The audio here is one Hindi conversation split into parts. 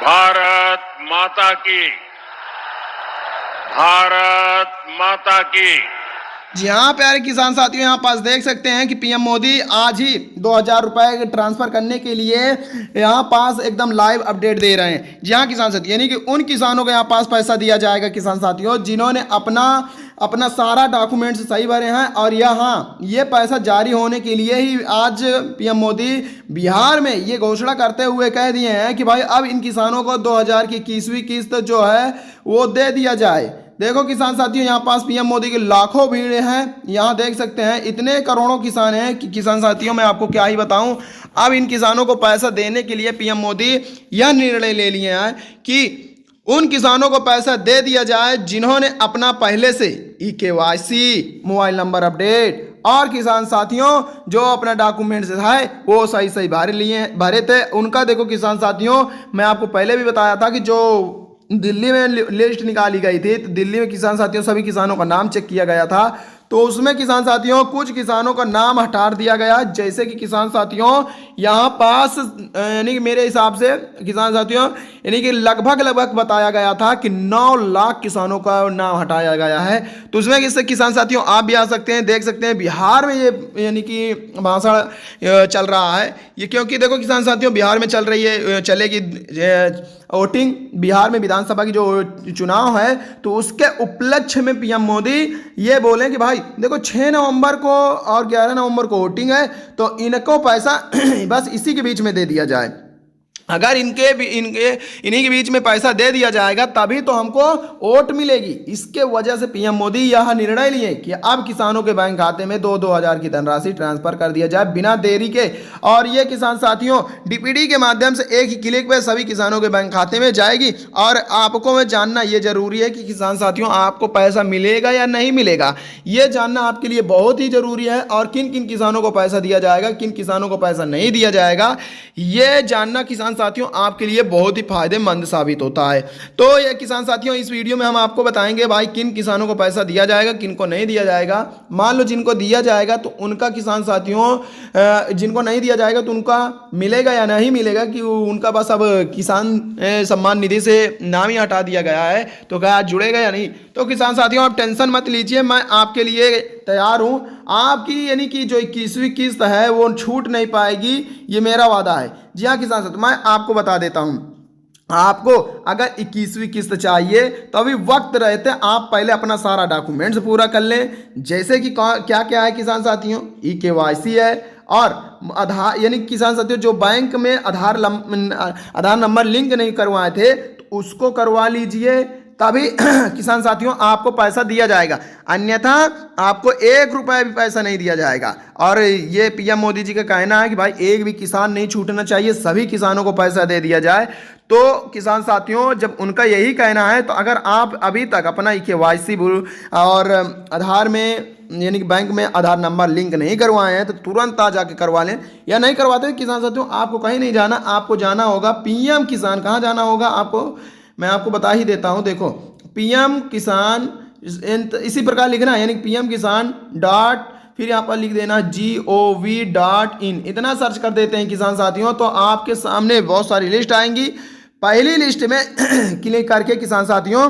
भारत माता की, भारत माता की। जी हाँ प्यारे किसान साथियों, यहाँ पास देख सकते हैं कि पीएम मोदी आज ही 2,000 रुपए ट्रांसफर करने के लिए यहाँ पास एकदम लाइव अपडेट दे रहे हैं। जी हाँ किसान साथियों, यानी कि उन किसानों को यहाँ पास पैसा दिया जाएगा किसान साथियों जिन्होंने अपना अपना सारा डॉक्यूमेंट्स सही भरे हैं। और यहाँ ये पैसा जारी होने के लिए ही आज पीएम मोदी बिहार में ये घोषणा करते हुए कह दिए हैं कि भाई अब इन किसानों को 2,000 की 21वीं किस्त जो है वो दे दिया जाए। देखो किसान साथियों, यहाँ पास पीएम मोदी की लाखों भीड़ हैं। यहाँ देख सकते हैं इतने करोड़ों किसान हैं कि किसान साथियों मैं आपको क्या ही बताऊं। अब इन किसानों को पैसा देने के लिए पीएम मोदी यह निर्णय ले लिए हैं कि उन किसानों को पैसा दे दिया जाए जिन्होंने अपना पहले से KYC, मोबाइल नंबर अपडेट और किसान साथियों जो अपना डॉक्यूमेंट्स है वो सही भरे थे उनका। देखो किसान साथियों, मैं आपको पहले भी बताया था कि जो दिल्ली में लिस्ट निकाली गई थी तो दिल्ली में किसान साथियों सभी किसानों का नाम चेक किया गया था, तो उसमें किसान साथियों कुछ किसानों का नाम हटा दिया गया। जैसे कि किसान साथियों यहाँ पास यानी कि मेरे हिसाब से किसान साथियों यानी कि लगभग बताया गया था कि 9 लाख किसानों का नाम हटाया गया है। तो उसमें किससे किसान साथियों आप भी आ सकते हैं, देख सकते हैं बिहार में ये यानी कि भाषण चल रहा है ये, क्योंकि देखो किसान साथियों बिहार में चलेगी वोटिंग। बिहार में विधानसभा की जो चुनाव है तो उसके उपलक्ष्य में पीएम मोदी ये बोले कि भाई देखो 6 नवंबर को और 11 नवंबर को वोटिंग है तो इनको पैसा बस इसी के बीच में दे दिया जाए। अगर इन्हीं के बीच में पैसा दे दिया जाएगा तभी तो हमको वोट मिलेगी। इसके वजह से पीएम मोदी यह निर्णय लिए कि अब किसानों के बैंक खाते में 2-2 हजार की धनराशि ट्रांसफर कर दिया जाए बिना देरी के। और ये किसान साथियों डीपीडी के माध्यम से एक ही क्लिक पे सभी किसानों के बैंक खाते में जाएगी। और आपको में जानना ये जरूरी है कि किसान साथियों आपको पैसा मिलेगा या नहीं मिलेगा, ये जानना आपके लिए बहुत ही जरूरी है। और किन किन किसानों को पैसा दिया जाएगा, किन किसानों को पैसा नहीं दिया जाएगा, ये जानना किसान साथियों आपके लिए बहुत ही फायदेमंद साबित होता है। तो ये किसान साथियों इस वीडियो में हम आपको बताएंगे भाई किन किसानों को पैसा दिया जाएगा, किन को नहीं दिया जाएगा। मान लो जिनको दिया जाएगा तो उनका किसान साथियों, जिनको नहीं दिया जाएगा तो उनका मिलेगा या नहीं मिलेगा, कि उनका बस अब किसान सम्मान निधि से नाम ही हटा दिया गया है तो क्या जुड़ेगा या नहीं। तो किसान साथियों आप टेंशन मत लीजिए, मैं आपके लिए तैयार हूं। आपकी यानी कि जो 21वीं किस्त है वो छूट नहीं पाएगी, ये मेरा वादा है। जी हाँ किसान साथियों, मैं आपको बता देता हूं, आपको अगर 21वीं किस्त चाहिए तो अभी वक्त रहते आप पहले अपना सारा डॉक्यूमेंट्स पूरा कर लें। जैसे कि क्या क्या है किसान साथियों, KYC है और आधार, यानी किसान साथियों जो बैंक में आधार नंबर लिंक नहीं करवाए थे तो उसको करवा लीजिए, तभी किसान साथियों आपको पैसा दिया जाएगा। अन्यथा आपको 1 रुपया भी पैसा नहीं दिया जाएगा। और ये पीएम मोदी जी का कहना है कि भाई एक भी किसान नहीं छूटना चाहिए, सभी किसानों को पैसा दे दिया जाए। तो किसान साथियों जब उनका यही कहना है तो अगर आप अभी तक अपना KYC और आधार में यानी कि बैंक में आधार नंबर लिंक नहीं करवाए हैं तो तुरंत आ जाके करवा लें। या नहीं करवाते किसान साथियों आपको कहीं नहीं जाना, आपको जाना होगा पीएम किसान। कहाँ जाना होगा आपको, मैं आपको बता ही देता हूं। देखो पीएम किसान इसी प्रकार लिखना है, यानी पीएम किसान डॉट फिर यहाँ पर लिख देना gov.in, इतना सर्च कर देते हैं किसान साथियों तो आपके सामने बहुत सारी लिस्ट आएंगी। पहली लिस्ट में क्लिक करके किसान साथियों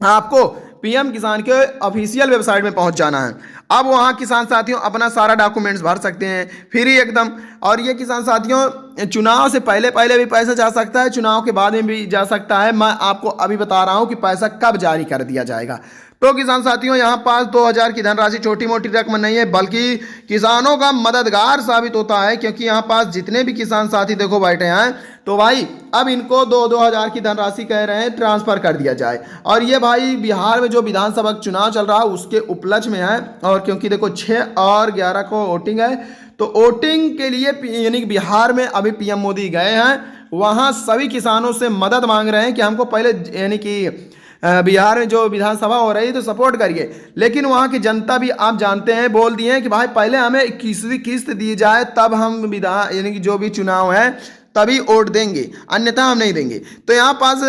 आपको पीएम किसान के ऑफिशियल वेबसाइट में पहुंच जाना है। अब वहां किसान साथियों अपना सारा डॉक्यूमेंट्स भर सकते हैं फ्री एकदम। और ये किसान साथियों चुनाव से पहले भी पैसा जा सकता है, चुनाव के बाद में भी जा सकता है। मैं आपको अभी बता रहा हूं कि पैसा कब जारी कर दिया जाएगा। तो किसान साथियों यहाँ पास 2,000 की धनराशि छोटी मोटी रकम नहीं है, बल्कि किसानों का मददगार साबित होता है। क्योंकि यहाँ पास जितने भी किसान साथी देखो बैठे हैं तो भाई अब इनको 2-2 हजार की धनराशि कह रहे हैं ट्रांसफर कर दिया जाए। और ये भाई बिहार में जो विधानसभा चुनाव चल रहा है उसके उपलक्ष्य में है। और क्योंकि देखो 6 और 11 को वोटिंग है तो वोटिंग के लिए यानी कि बिहार में अभी पीएम मोदी गए हैं, वहाँ सभी किसानों से मदद मांग रहे हैं कि हमको पहले यानी कि बिहार में जो विधानसभा हो रही है तो सपोर्ट करिए। लेकिन वहाँ की जनता भी आप जानते हैं बोल दिए हैं कि भाई पहले हमें 21वीं किस्त दी जाए तब हम विधान यानी कि जो भी चुनाव है तभी वोट देंगे, अन्यथा हम नहीं देंगे। तो यहाँ पास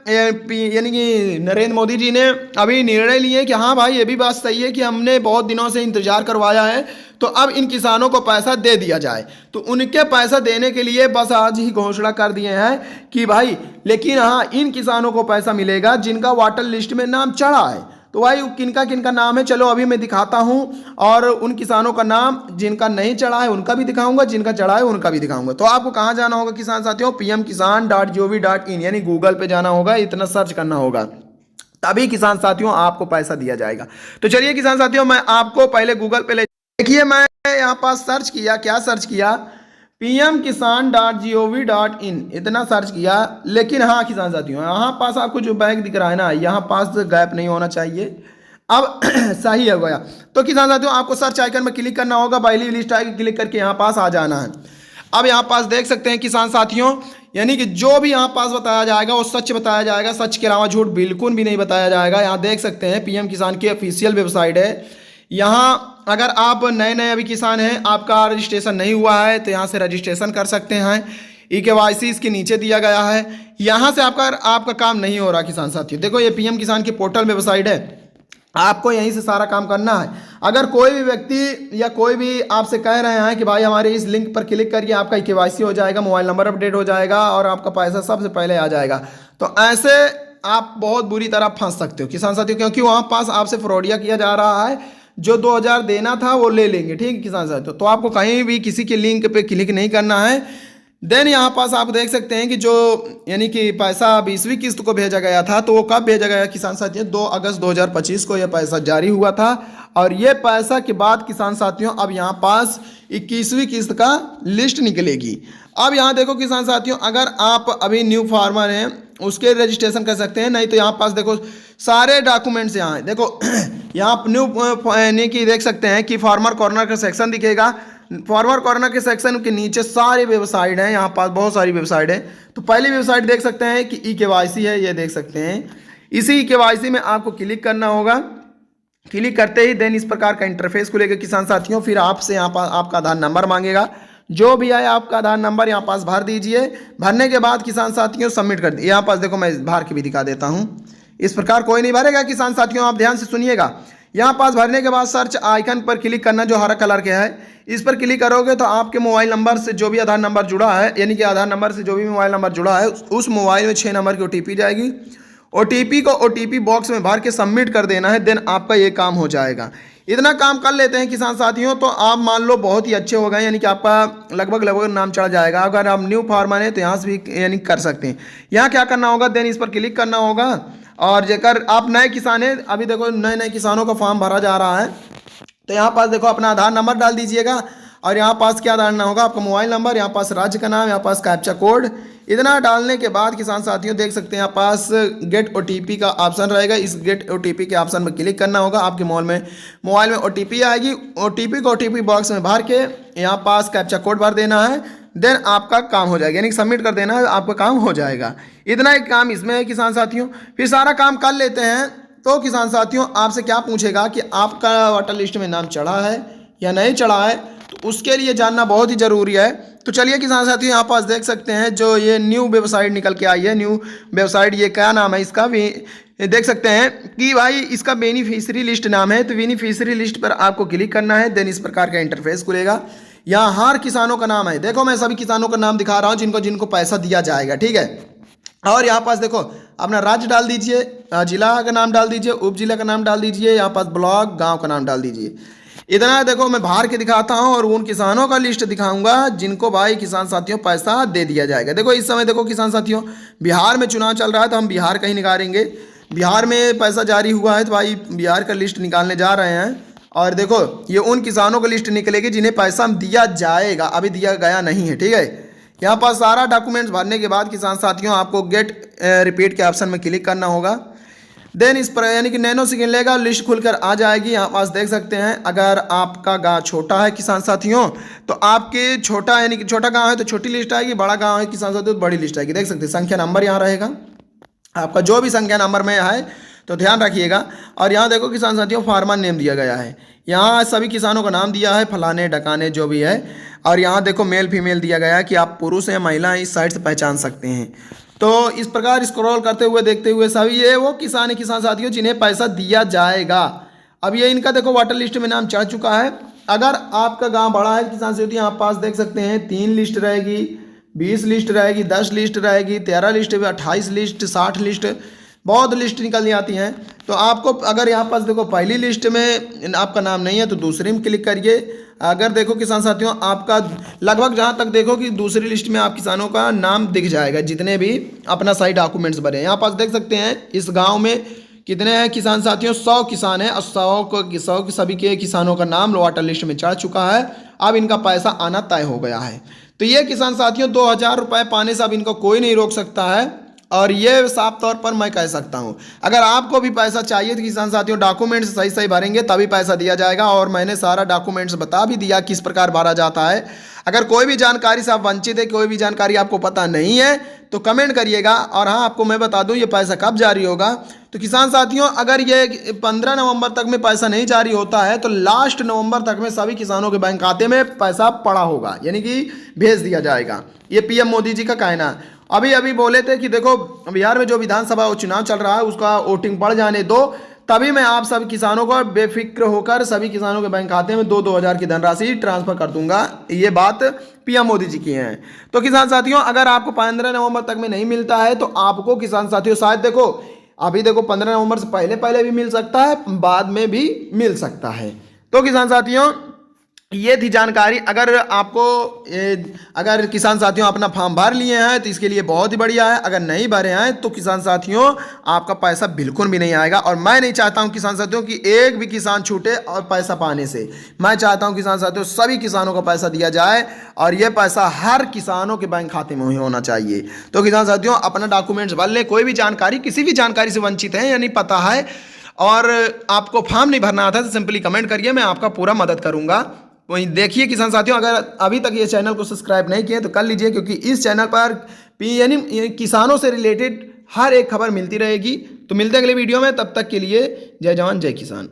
यानी कि नरेंद्र मोदी जी ने अभी निर्णय लिए कि हाँ भाई, ये भी बात सही है कि हमने बहुत दिनों से इंतजार करवाया है, तो अब इन किसानों को पैसा दे दिया जाए। तो उनके पैसा देने के लिए बस आज ही घोषणा कर दिए हैं कि भाई, लेकिन हाँ, इन किसानों को पैसा मिलेगा जिनका वाटर लिस्ट में नाम चढ़ा है। तो भाई किनका किनका नाम है, चलो अभी मैं दिखाता हूं, और उन किसानों का नाम जिनका नहीं चढ़ा है उनका भी दिखाऊंगा, जिनका चढ़ा है उनका भी दिखाऊंगा। तो आपको कहां जाना होगा किसान साथियों, pmkisan.gov.in यानी गूगल पे जाना होगा, इतना सर्च करना होगा, तभी किसान साथियों आपको पैसा दिया जाएगा। तो चलिए किसान साथियों, मैं आपको पहले गूगल पे ले, देखिए मैं यहाँ पास सर्च किया, क्या सर्च किया, pmkisan.gov.in इतना सर्च किया। लेकिन हाँ किसान साथियों, यहाँ पास आपको जो बैग दिख रहा है ना, यहाँ पास गैप नहीं होना चाहिए। अब सही हो गया। तो किसान साथियों, आपको सर्च आइकन में क्लिक करना होगा, पहली लिस्ट आएगी, क्लिक करके यहाँ पास आ जाना है। अब यहाँ पास देख सकते हैं किसान साथियों, यानी कि जो भी यहाँ पास बताया जाएगा वो सच बताया जाएगा, सच के अलावा झूठ बिल्कुल भी नहीं बताया जाएगा। यहाँ देख सकते हैं पीएम किसान की ऑफिशियल वेबसाइट है। यहाँ अगर आप नए नए अभी किसान हैं, आपका रजिस्ट्रेशन नहीं हुआ है, तो यहाँ से रजिस्ट्रेशन कर सकते हैं। eKYC इसके नीचे दिया गया है। यहाँ से आपका काम नहीं हो रहा किसान साथियों। देखो ये पीएम किसान की पोर्टल वेबसाइट है, आपको यहीं से सारा काम करना है। अगर कोई भी व्यक्ति या कोई भी आपसे कह रहे हैं कि भाई हमारे इस लिंक पर क्लिक करिए, आपका eKYC हो जाएगा, मोबाइल नंबर अपडेट हो जाएगा और आपका पैसा सबसे पहले आ जाएगा, तो ऐसे आप बहुत बुरी तरह फंस सकते हो किसान साथियों, क्योंकि वहाँ पास आपसे फ्रॉडिया किया जा रहा है। जो 2000 देना था वो ले लेंगे, ठीक है किसान साथियों। तो आपको कहीं भी किसी के लिंक पे क्लिक नहीं करना है। देन यहाँ पास आप देख सकते हैं कि जो यानी कि पैसा 20वीं किस्त को भेजा गया था, तो वो कब भेजा गया किसान साथियों, 2 अगस्त 2025 को यह पैसा जारी हुआ था। और ये पैसा के बाद किसान साथियों अब यहाँ पास 21वीं किस्त का लिस्ट निकलेगी। अब यहाँ देखो किसान साथियों, अगर आप अभी न्यू फार्मर हैं उसके रजिस्ट्रेशन कर सकते हैं, नहीं तो यहाँ पास देखो सारे डॉक्यूमेंट्स यहाँ हैं। देखो यहाँ न्यू यानी कि देख सकते हैं कि फार्मर कॉर्नर का सेक्शन दिखेगा। फार्मर कॉर्नर के सेक्शन के नीचे सारी वेबसाइट हैं, यहाँ पास बहुत सारी वेबसाइट है। तो पहली वेबसाइट देख सकते हैं कि eKYC है, ये देख सकते हैं। इसी eKYC में आपको क्लिक करना होगा। क्लिक करते ही देन इस प्रकार का इंटरफेस खुलेगा किसान साथियों। फिर आपसे यहाँ पास आपका आधार नंबर मांगेगा, जो भी आए आपका आधार नंबर यहाँ पास भर दीजिए। भरने के बाद किसान साथियों सबमिट कर दिए। यहाँ पास देखो मैं भर के भी दिखा देता हूँ। इस प्रकार कोई नहीं भरेगा किसान साथियों, आप ध्यान से सुनिएगा। यहाँ पास भरने के बाद सर्च आइकन पर क्लिक करना, जो हरा कलर के है, इस पर क्लिक करोगे तो आपके मोबाइल नंबर से जो भी आधार नंबर जुड़ा है, यानी कि आधार नंबर से जो भी मोबाइल नंबर जुड़ा है, उस मोबाइल में 6 नंबर की OTP जाएगी। OTP को OTP बॉक्स में भर के सबमिट कर देना है। देन आपका ये काम हो जाएगा। इतना काम कर लेते हैं किसान साथियों तो आप मान लो बहुत ही अच्छे हो गए, यानी कि आपका लगभग नाम चढ़ जाएगा। अगर आप न्यू फार्मर हैं तो यहाँ से भी यानी कर सकते हैं। यहाँ क्या करना होगा, देन इस पर क्लिक करना होगा। और जेकर आप नए किसान हैं, अभी देखो नए किसानों का फॉर्म भरा जा रहा है, तो यहाँ पास देखो अपना आधार नंबर डाल दीजिएगा। और यहाँ पास क्या डालना होगा, आपका मोबाइल नंबर, यहाँ पास राज्य का नाम, यहाँ पास कैप्चा कोड। इतना डालने के बाद किसान साथियों देख सकते हैं यहाँ पास गेट OTP का ऑप्शन रहेगा। इस गेट OTP के ऑप्शन में क्लिक करना होगा। आपके मोबाइल में OTP आएगी। OTP को OTP बॉक्स में भर के यहाँ पास कैप्चा कोड भर देना है। देन आपका काम हो जाएगा, यानी सबमिट कर देना है, आपका काम हो जाएगा। इतना ही काम इसमें है किसान साथियों। फिर सारा काम कर लेते हैं तो किसान साथियों आपसे क्या पूछेगा कि आपका वाटर लिस्ट में नाम चढ़ा है या नहीं चढ़ा है, तो उसके लिए जानना बहुत ही ज़रूरी है। तो चलिए किसान साथियों यहाँ पास देख सकते हैं जो ये न्यू वेबसाइट निकल के आई है। न्यू वेबसाइट, ये क्या नाम है इसका भी देख सकते हैं कि भाई इसका बेनिफिशियरी लिस्ट नाम है। तो बेनिफिशियरी लिस्ट पर आपको क्लिक करना है। देन इस प्रकार का इंटरफेस खुलेगा। यहाँ हर किसानों का नाम है। देखो मैं सभी किसानों का नाम दिखा रहा हूँ जिनको पैसा दिया जाएगा, ठीक है। और यहाँ पास देखो अपना राज्य डाल दीजिए, जिला का नाम डाल दीजिए, उप जिला का नाम डाल दीजिए, यहाँ पास ब्लॉक गांव का नाम डाल दीजिए। इतना देखो मैं बाहर के दिखाता हूँ और उन किसानों का लिस्ट दिखाऊंगा जिनको भाई किसान साथियों पैसा दे दिया जाएगा। देखो इस समय देखो किसान साथियों बिहार में चुनाव चल रहा है, तो हम बिहार का ही निकालेंगे। बिहार में पैसा जारी हुआ है तो भाई बिहार का लिस्ट निकालने जा रहे हैं। और देखो ये उन किसानों का लिस्ट निकलेगी जिन्हें पैसा दिया जाएगा, अभी दिया गया नहीं है, ठीक है। यहाँ पर सारा डॉक्यूमेंट्स भरने के बाद किसान साथियों आपको गेट रिपीट के ऑप्शन में क्लिक करना होगा। देन इस पर यानी कि नैनो सेकेंड लेगा, लिस्ट खुलकर आ जाएगी। यहाँ पास देख सकते हैं अगर आपका गांव छोटा है किसान साथियों तो आपके छोटा यानी कि छोटा गांव है तो छोटी लिस्ट आएगी, बड़ा गांव है किसान साथियों तो बड़ी लिस्ट आएगी। देख सकते हैं संख्या नंबर यहाँ रहेगा, आपका जो भी संख्या नंबर में है तो ध्यान रखिएगा। और यहाँ देखो किसान साथियों फार्मर नेम दिया गया है। यहाँ सभी किसानों का नाम दिया है, फलाने ढकाने जो भी है, और यहाँ देखो मेल फीमेल दिया गया है कि आप पुरुष हैं महिला हैं, इस साइड से पहचान सकते हैं। तो इस प्रकार स्क्रॉल करते हुए देखते हुए सभी ये वो किसान साथियों जिन्हें पैसा दिया जाएगा। अब ये इनका देखो वाटर लिस्ट में नाम चढ़ चुका है। अगर आपका गांव बड़ा है किसान साथियों, आप पास देख सकते हैं 3 लिस्ट रहेगी, 20 लिस्ट रहेगी, 10 लिस्ट रहेगी, 13 लिस्ट, 28 लिस्ट, 60 लिस्ट, बहुत लिस्ट निकल जाती हैं। तो आपको अगर यहाँ पास देखो पहली लिस्ट में आपका नाम नहीं है तो दूसरी में क्लिक करिए। अगर देखो किसान साथियों आपका लगभग जहाँ तक देखो कि दूसरी लिस्ट में आप किसानों का नाम दिख जाएगा जितने भी अपना सही डॉक्यूमेंट्स भरे। यहाँ पास देख सकते हैं इस गांव में कितने हैं किसान साथियों, 100 किसान हैं और 100 सभी के किसानों का नाम वाटर लिस्ट में चढ़ चुका है। अब इनका पैसा आना तय हो गया है। तो ये किसान साथियों 2000 रुपये पाने से अब इनको कोई नहीं रोक सकता है, और ये साफ तौर पर मैं कह सकता हूँ। अगर आपको भी पैसा चाहिए तो किसान साथियों डॉक्यूमेंट्स सही सही भरेंगे तभी पैसा दिया जाएगा, और मैंने सारा डॉक्यूमेंट्स बता भी दिया किस प्रकार भरा जाता है। अगर कोई भी जानकारी से आप वंचित है, कोई भी जानकारी आपको पता नहीं है तो कमेंट करिएगा। और हाँ, आपको मैं बता दूं ये पैसा कब जारी होगा। तो किसान साथियों अगर ये 15 नवंबर तक में पैसा नहीं जारी होता है तो लास्ट नवंबर तक में सभी किसानों के बैंक खाते में पैसा पड़ा होगा, यानी कि भेज दिया जाएगा। ये पीएम मोदी जी का कहना है। अभी बोले थे कि देखो बिहार में जो विधानसभा चुनाव चल रहा है उसका वोटिंग बढ़ जाने दो, तभी मैं आप सब किसानों को बेफिक्र होकर सभी किसानों के बैंक खाते में 2-2 हज़ार की धनराशि ट्रांसफर कर दूंगा। ये बात पीएम मोदी जी की है। तो किसान साथियों अगर आपको 15 नवंबर तक में नहीं मिलता है तो आपको किसान साथियों शायद देखो अभी देखो 15 नवंबर से पहले भी मिल सकता है, बाद में भी मिल सकता है। तो किसान साथियों ये थी जानकारी। अगर किसान साथियों अपना फॉर्म भर लिए हैं तो इसके लिए बहुत ही बढ़िया है। अगर नहीं भरे हैं तो किसान साथियों आपका पैसा बिल्कुल भी नहीं आएगा, और मैं नहीं चाहता हूं किसान साथियों कि एक भी किसान छूटे और पैसा पाने से। मैं चाहता हूं किसान साथियों सभी किसानों को पैसा दिया जाए, और यह पैसा हर किसानों के बैंक खाते में ही होना चाहिए। तो किसान साथियों अपना डॉक्यूमेंट्स भर लें। कोई भी जानकारी किसी भी जानकारी से वंचित है यानी पता है और आपको फॉर्म नहीं भरना आता है तो सिंपली कमेंट करिए, मैं आपका पूरा मदद करूंगा। वहीं देखिए किसान साथियों अगर अभी तक ये चैनल को सब्सक्राइब नहीं किए तो कर लीजिए, क्योंकि इस चैनल पर यानी किसानों से रिलेटेड हर एक खबर मिलती रहेगी। तो मिलते हैं अगले वीडियो में, तब तक के लिए जय जवान जय किसान।